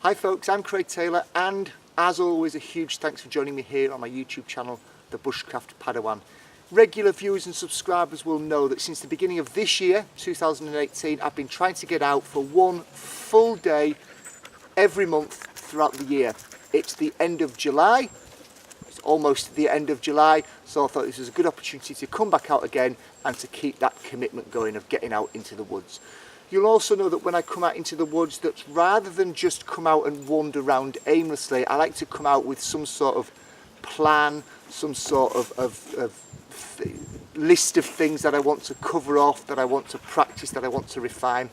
Hi folks, I'm Craig Taylor, and as always a huge thanks for joining me here on my YouTube channel, the Bushcraft Padawan. Regular viewers and subscribers will know that since the beginning of this year, 2018, I've been trying to get out for one full day every month throughout the year. It's the end of July, it's almost the end of July, so I thought this was a good opportunity to come back out again and to keep that commitment going of getting out into the woods. You'll also know that when I come out into the woods, that rather than just come out and wander around aimlessly, I like to come out with some sort of plan, some sort of list of things that I want to cover off, that I want to practice, that I want to refine.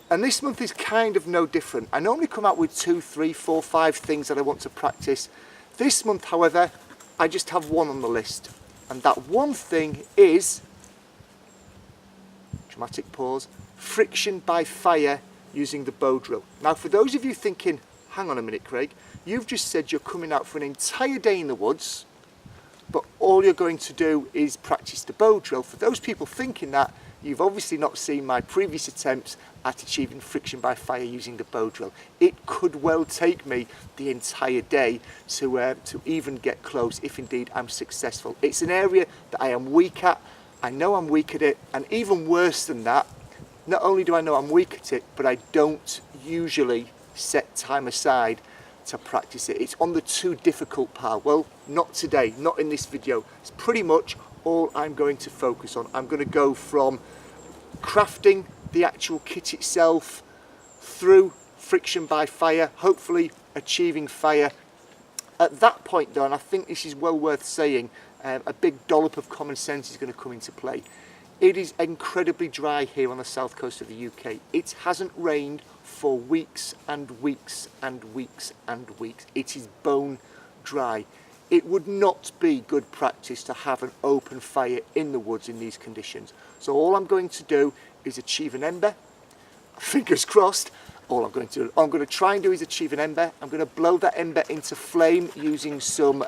And this month is kind of no different. I normally come out with 2, 3, 4, 5 things that I want to practice. This month, however, I just have one on the list. And that one thing is, dramatic pause, friction by fire using the bow drill. Now for those of you thinking, hang on a minute Craig, you've just said you're coming out for an entire day in the woods, but all you're going to do is practice the bow drill. For those people thinking that, you've obviously not seen my previous attempts at achieving friction by fire using the bow drill. It could well take me the entire day to even get close, if indeed I'm successful. It's an area that I am weak at. I know I'm weak at it, and even worse than that, not only do I know I'm weak at it, but I don't usually set time aside to practice it. It's on the too difficult pile. Well, not today, not in this video. It's pretty much all I'm going to focus on. I'm going to go from crafting the actual kit itself through friction by fire, hopefully achieving fire. At that point though, and I think this is well worth saying, a big dollop of common sense is going to come into play. It is incredibly dry here on the south coast of the UK. It hasn't rained for weeks and weeks and weeks and weeks. It is bone dry. It would not be good practice to have an open fire in the woods in these conditions. So all I'm going to do is achieve an ember, fingers crossed. All I'm going to try and do is achieve an ember. I'm going to blow that ember into flame using some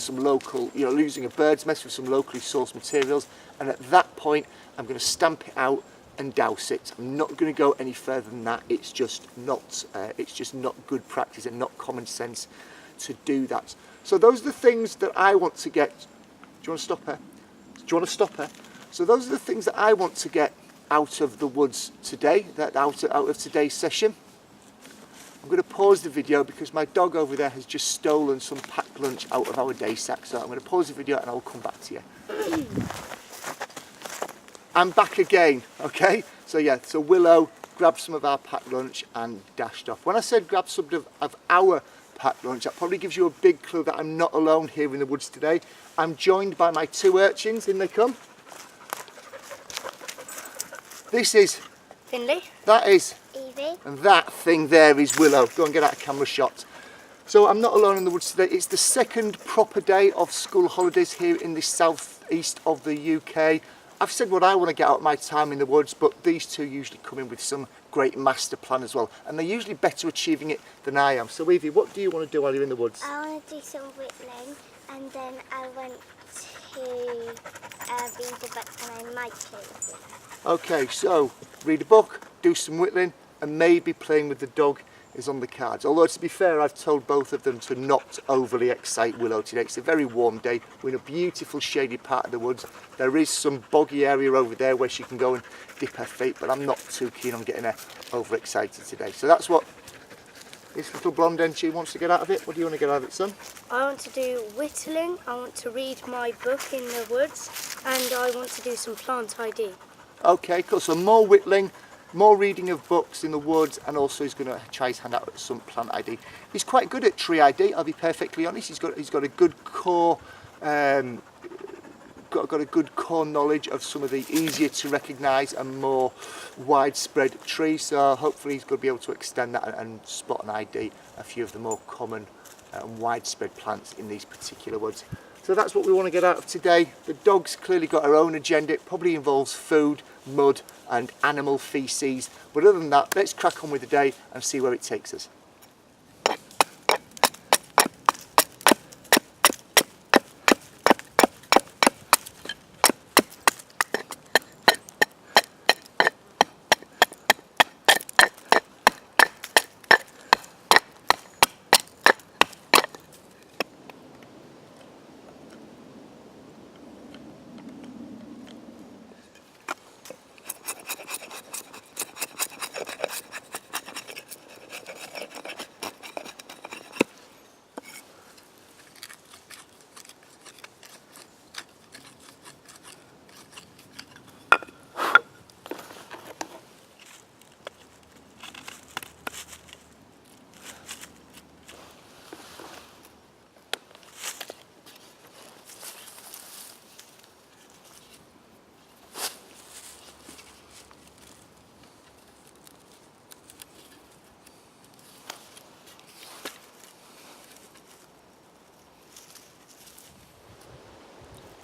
local, using a bird's nest with some locally sourced materials. And at that point, I'm going to stamp it out and douse it. I'm not going to go any further than that. It's just not good practice and not common sense to do that. So those are the things that I want to get. Do you want to stop her? Do you want to stop her? So those are the things that I want to get out of the woods today, out of today's session. I'm going to pause the video because my dog over there has just stolen some packed lunch out of our day sack, so I'm going to pause the video and I'll come back to you. I'm back again, okay? So yeah, so Willow grabbed some of our packed lunch and dashed off. When I said grab some of our packed lunch, that probably gives you a big clue that I'm not alone here in the woods today. I'm joined by my 2 urchins. In they come. This is Finley. That is Evie. And that thing there is Willow. Go and get out a camera shot. So I'm not alone in the woods today. It's the second proper day of school holidays here in the southeast of the UK. I've said what I want to get out of my time in the woods, but these two usually come in with some great master plan as well, and they're usually better achieving it than I am. So Evie, what do you want to do while you're in the woods? I want to do some whittling, and then I want to read a book, and I might play with it. Okay, so read a book, do some whittling, and maybe playing with the dog is on the cards. Although to be fair, I've told both of them to not overly excite Willow today. It's a very warm day. We're in a beautiful shady part of the woods. There is some boggy area over there where she can go and dip her feet, but I'm not too keen on getting her overexcited today. So that's what this little blonde enchie wants to get out of it. What do you want to get out of it, son? I want to do whittling, I want to read my book in the woods, and I want to do some plant ID. Okay, cool. So more whittling, more reading of books in the woods, and also he's going to try his hand out at some plant ID. He's quite good at tree ID, I'll be perfectly honest. He's got a good core got a good core knowledge of some of the easier to recognise and more widespread trees, so hopefully he's going to be able to extend that and spot and ID a few of the more common and widespread plants in these particular woods. So that's what we want to get out of today. The dog's clearly got her own agenda. It probably involves food, mud and animal feces, but other than that, let's crack on with the day and see where it takes us.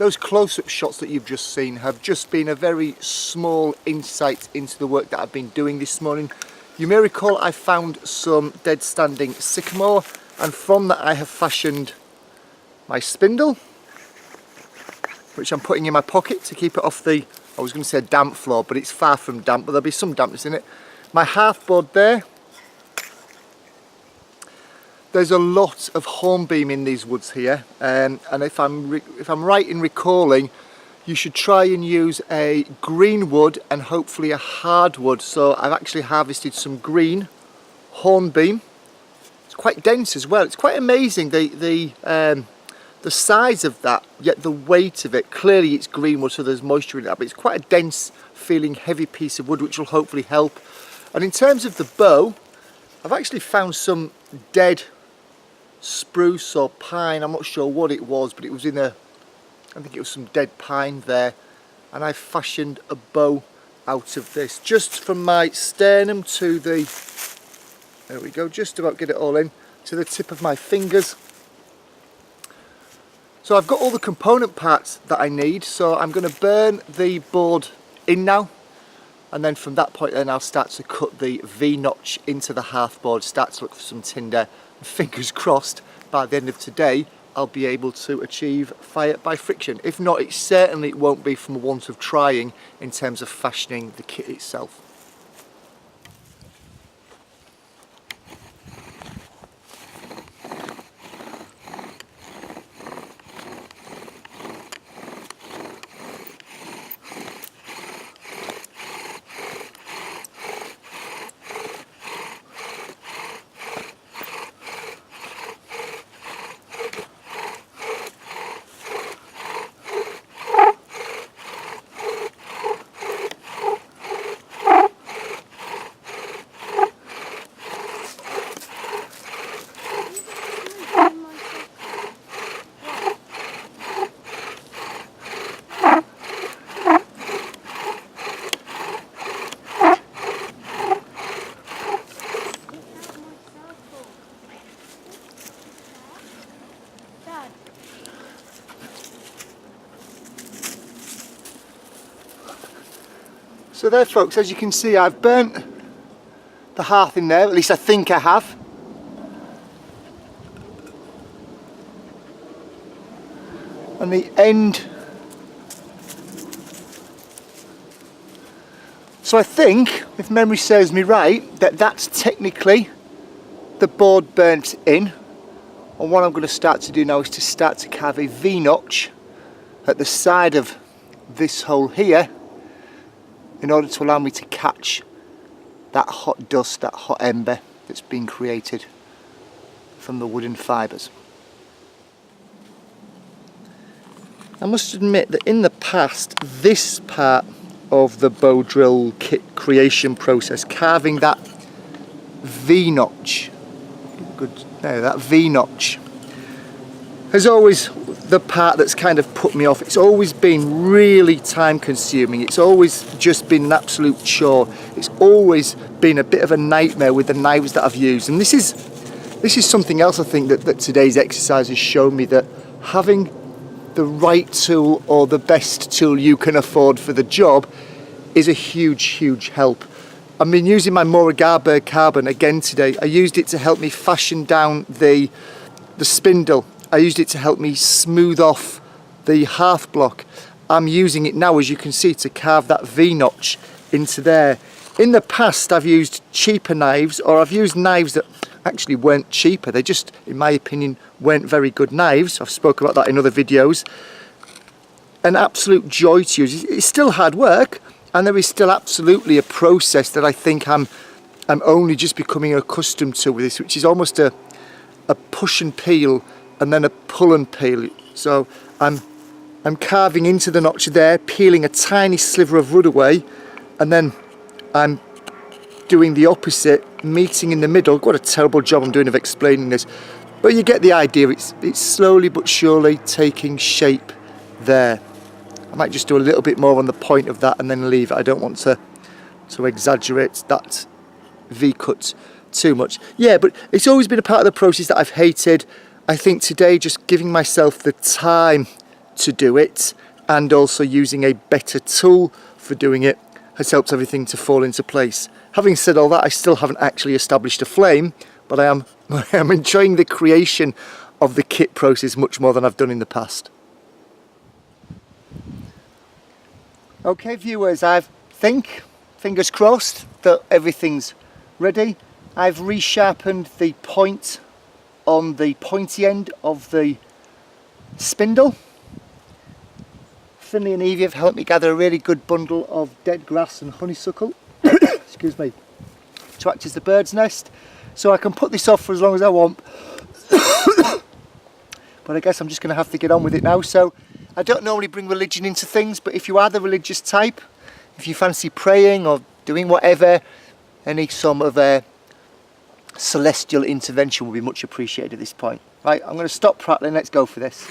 those close-up shots that you've just seen have just been a very small insight into the work that I've been doing this morning. You may recall I found some dead standing sycamore, and from that I have fashioned my spindle, which I'm putting in my pocket to keep it off the, I was going to say damp floor, but it's far from damp, but there'll be some dampness in it. My hearth board there. There's a lot of hornbeam in these woods here, and if I'm right in recalling, you should try and use a green wood and hopefully a hardwood. So I've actually harvested some green hornbeam. It's quite dense as well. It's quite amazing the size of that, yet the weight of it. Clearly it's green wood, so there's moisture in it, but it's quite a dense feeling heavy piece of wood, which will hopefully help. And in terms of the bow, I've actually found some dead spruce or pine. I'm not sure what it was, but it was in a, I think it was some dead pine there, and I fashioned a bow out of this, just from my sternum to the, there we go, just about get it all in, to the tip of my fingers. So I've got all the component parts that I need, so I'm going to burn the board in now, and then from that point then I'll start to cut the V-notch into the hearth board, start to look for some tinder. Fingers crossed, by the end of today I'll be able to achieve fire by friction. If not, it certainly won't be from a want of trying in terms of fashioning the kit itself. So there folks, as you can see, I've burnt the hearth in there, at least I think I have. And the end. So I think, if memory serves me right, that that's technically the board burnt in. And what I'm going to start to do now is to start to carve a V-notch at the side of this hole here, in order to allow me to catch that hot dust, that hot ember that's been created from the wooden fibres. I must admit that in the past, this part of the bow drill kit creation process, carving that V-notch, that V-notch, has always the part that's kind of put me off. It's always been really time consuming. It's always just been an absolute chore. It's always been a bit of a nightmare with the knives that I've used. And this is something else I think that today's exercise has shown me, that having the right tool or the best tool you can afford for the job is a huge help. I've been using my Moragarberg carbon again today. I used it to help me fashion down the spindle. I used it to help me smooth off the hearth block. I'm using it now, as you can see, to carve that V-notch into there. In the past I've used cheaper knives, or I've used knives that actually weren't cheaper. They just, in my opinion, weren't very good knives. I've spoken about that in other videos. An absolute joy to use. It's still hard work, and there is still absolutely a process that I think I'm only just becoming accustomed to with this, which is almost a push and peel and then a pull and peel. So I'm carving into the notch there, peeling a tiny sliver of wood away, and then I'm doing the opposite, meeting in the middle. What a terrible job I'm doing of explaining this, but you get the idea. It's slowly but surely taking shape there. I might just do a little bit more on the point of that and then leave it. I don't want to exaggerate that V-cut too much. Yeah, but it's always been a part of the process that I've hated. I think today, just giving myself the time to do it, and also using a better tool for doing it has helped everything to fall into place. Having said all that, I still haven't actually established a flame, but I am enjoying the creation of the kit process much more than I've done in the past. Okay viewers, I think, fingers crossed, that everything's ready. I've resharpened the point on the pointy end of the spindle. Finley and Evie have helped me gather a really good bundle of dead grass and honeysuckle excuse me, to act as the bird's nest, so I can put this off for as long as I want. But I guess I'm just going to have to get on with it now. So I don't normally bring religion into things, but if you are the religious type, if you fancy praying or doing whatever, any sort of celestial intervention will be much appreciated at this point. Right, I'm going to stop prattling, let's go for this.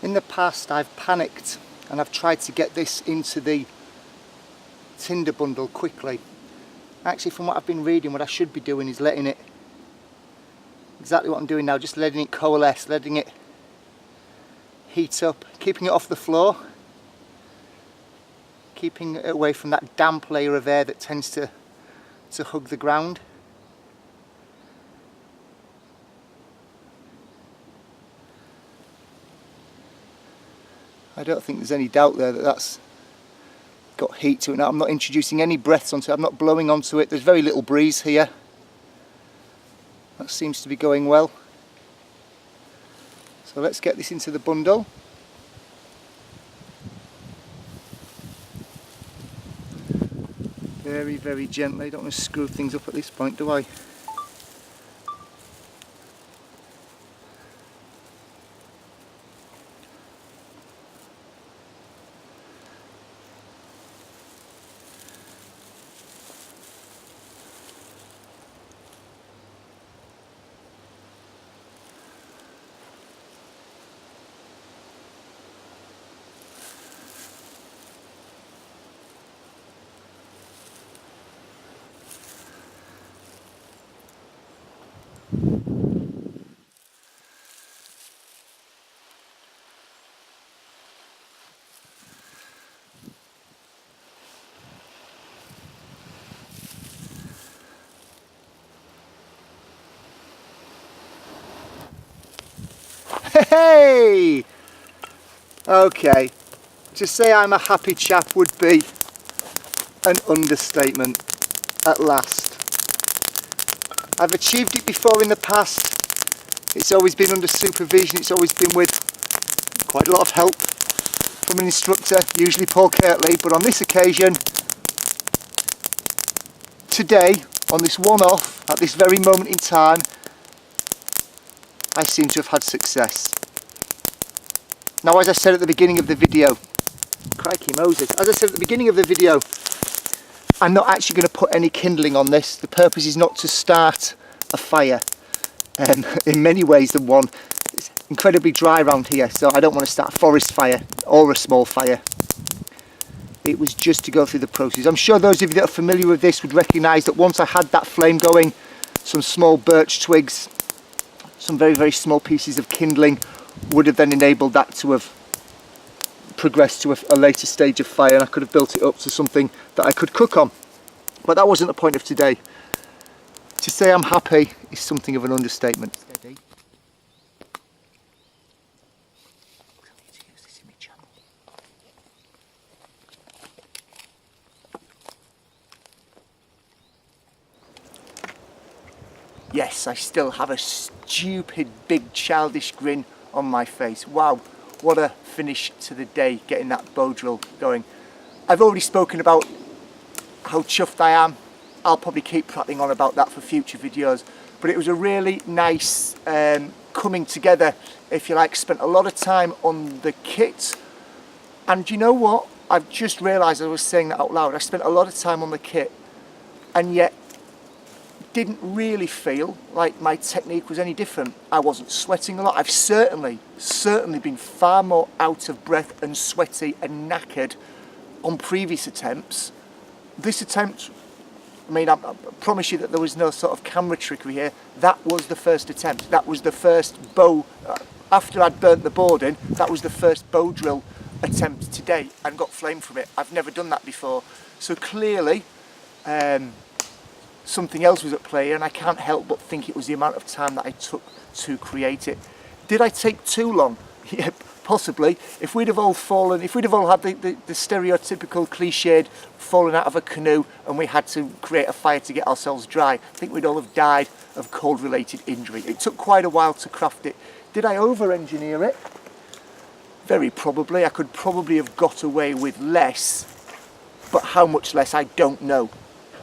In the past I've panicked and I've tried to get this into the tinder bundle quickly. Actually, from what I've been reading, what I should be doing is letting it, exactly what I'm doing now, just letting it coalesce, letting it heat up, keeping it off the floor, keeping it away from that damp layer of air that tends to hug the ground. I don't think there's any doubt there that that's got heat to it now. I'm not introducing any breaths onto it, I'm not blowing onto it, there's very little breeze here. That seems to be going well. So let's get this into the bundle. Very, very gently, don't want to screw things up at this point, do I? Hey! Okay, to say I'm a happy chap would be an understatement. At last. I've achieved it before in the past. It's always been under supervision, it's always been with quite a lot of help from an instructor, usually Paul Kirtley, but on this occasion, today, on this one-off, at this very moment in time, I seem to have had success. Now, as I said at the beginning of the video, crikey Moses, as I said at the beginning of the video, I'm not actually going to put any kindling on this. The purpose is not to start a fire. In many ways than one. It's incredibly dry around here, so I don't want to start a forest fire or a small fire. It was just to go through the process. I'm sure those of you that are familiar with this would recognise that once I had that flame going, some small birch twigs, some very, very small pieces of kindling would have then enabled that to have progressed to a later stage of fire, and I could have built it up to something that I could cook on. But that wasn't the point of today. To say I'm happy is something of an understatement. Yes, I still have a stupid, big, childish grin on my face. Wow, what a finish to the day, getting that bow drill going. I've already spoken about how chuffed I am. I'll probably keep prattling on about that for future videos. But it was a really nice coming together, if you like. Spent a lot of time on the kit. And you know what? I've just realised, I was saying that out loud, I spent a lot of time on the kit, and yet didn't really feel like my technique was any different. I wasn't sweating a lot. I've certainly been far more out of breath and sweaty and knackered on previous attempts. This attempt, I mean, I promise you that there was no sort of camera trickery here. That was the first attempt. That was the first bow, after I'd burnt the board in, that was the first bow drill attempt to date and got flame from it. I've never done that before. So clearly, something else was at play, and I can't help but think it was the amount of time that I took to create it. Did I take too long? Yeah, possibly. If we'd have all fallen, if we'd have all had the stereotypical cliched fallen out of a canoe and we had to create a fire to get ourselves dry, I think we'd all have died of cold related injury. It took quite a while to craft it. Did I over engineer it? Very probably. I could probably have got away with less, but how much less I don't know.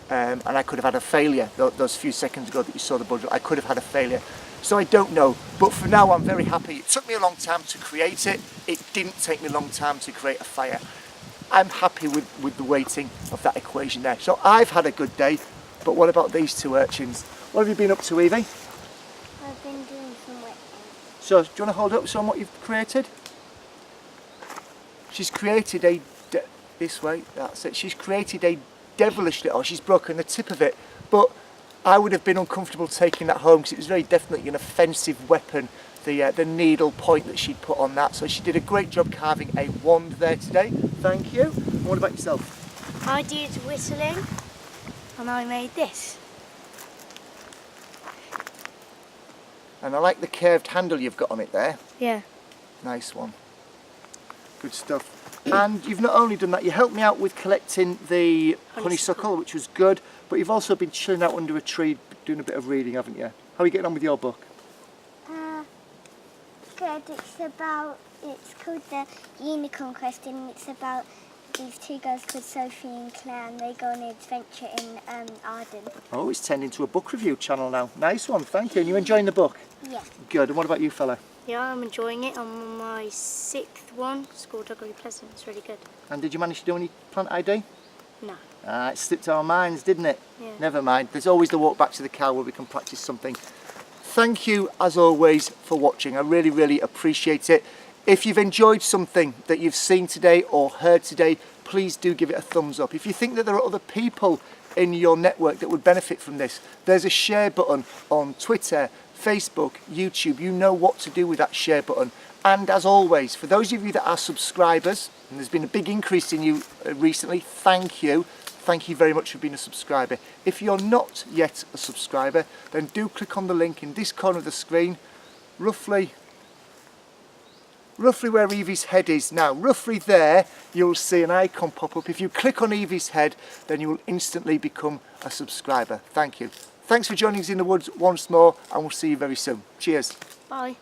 And I could have had a failure. Those few seconds ago that you saw the budget, I could have had a failure. So I don't know, but for now I'm very happy. It took me a long time to create it. It didn't take me a long time to create a fire. I'm happy with the weighting of that equation there. So I've had a good day, but what about these two urchins? What have you been up to, Evie? I've been doing some wet things. So, do you want to hold up some what you've created? She's created this way, that's it. She's created a devilish little, she's broken the tip of it, but I would have been uncomfortable taking that home because it was very definitely an offensive weapon, the needle point that she'd put on that. So she did a great job carving a wand there today. Thank you. And what about yourself? I did whistling and I made this. And I like the curved handle you've got on it there. Yeah. Nice one. Good stuff. And you've not only done that, you helped me out with collecting the honeysuckle, which was good, but you've also been chilling out under a tree doing a bit of reading, haven't you? How are you getting on with your book? Good. It's called The Unicorn Quest, and it's about these two girls called Sophie and Claire, and they go on an adventure in Arden. Oh, it's turned into a book review channel now. Nice one, thank you. And you enjoying the book? Yeah. Good. And what about you, fella? Yeah, I'm enjoying it. I'm on my 6th one. It's called Ugly Pleasant. It's really good. And did you manage to do any plant ID? No. It slipped our minds, didn't it? Yeah. Never mind. There's always the walk back to the car where we can practice something. Thank you, as always, for watching. I really, really appreciate it. If you've enjoyed something that you've seen today or heard today, please do give it a thumbs up. If you think that there are other people in your network that would benefit from this, there's a share button on Twitter, Facebook, YouTube. You know what to do with that share button. And as always, for those of you that are subscribers, and there's been a big increase in you recently, thank you. Thank you very much for being a subscriber. If you're not yet a subscriber, then do click on the link in this corner of the screen, roughly where Evie's head is now. Roughly there, you'll see an icon pop up. If you click on Evie's head, then you will instantly become a subscriber. Thank you. Thanks for joining us in the woods once more, and we'll see you very soon. Cheers. Bye.